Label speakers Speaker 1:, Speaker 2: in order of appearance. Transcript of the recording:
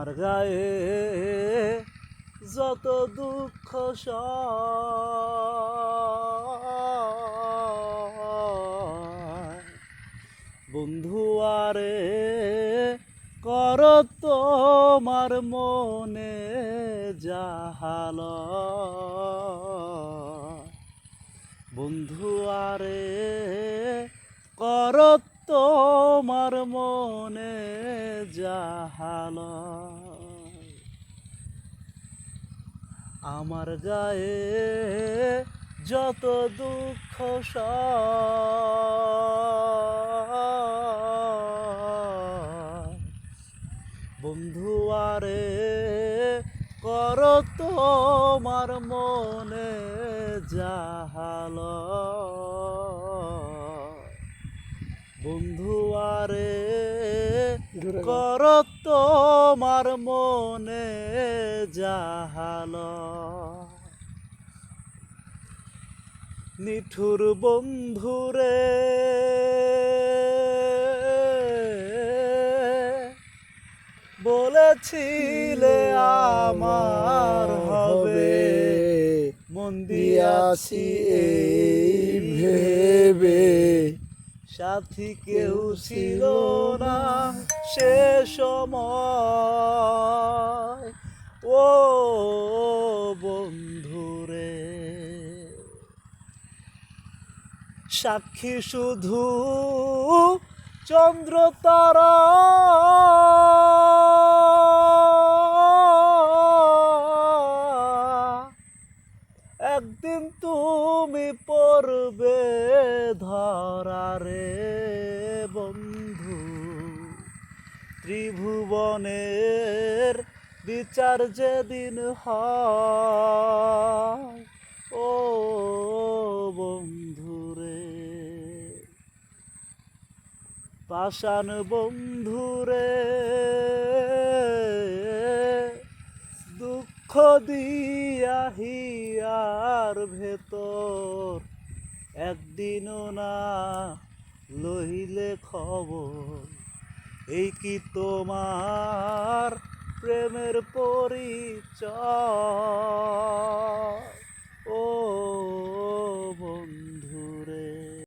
Speaker 1: আমার গায়ে যত দুঃখ সয়, বন্ধু আরে কর তোমার মনে জাহাল, বন্ধু আরে কর তোমার মনে জাহাল। আমার গায়ে যত দুঃখ সয়, বন্ধু আরে কর তোমার মনে জাহাল, বন্ধু আরে কর তোমার মনে জাহাল। নিঠুর বন্ধুরে বলেছিলে আমার হবে, মন দিয়াছি এই ভেবে, সাথী কেউ ছিল না সে সময়, ও বন্ধুরে। সাক্ষী শুধু চন্দ্র তারা, একদিন তুমি পড়বে ধরা রে বন্ধু। ত্রিভুবনের বিচার যেদিন হয়, ও বন্ধুরে। পাষাণ বন্ধুরে দুঃখ দিয়া হিয়ার ভেতর, একদিনও না লইলে খবর, এই কি তোমার প্রেমের পরিচয়, ও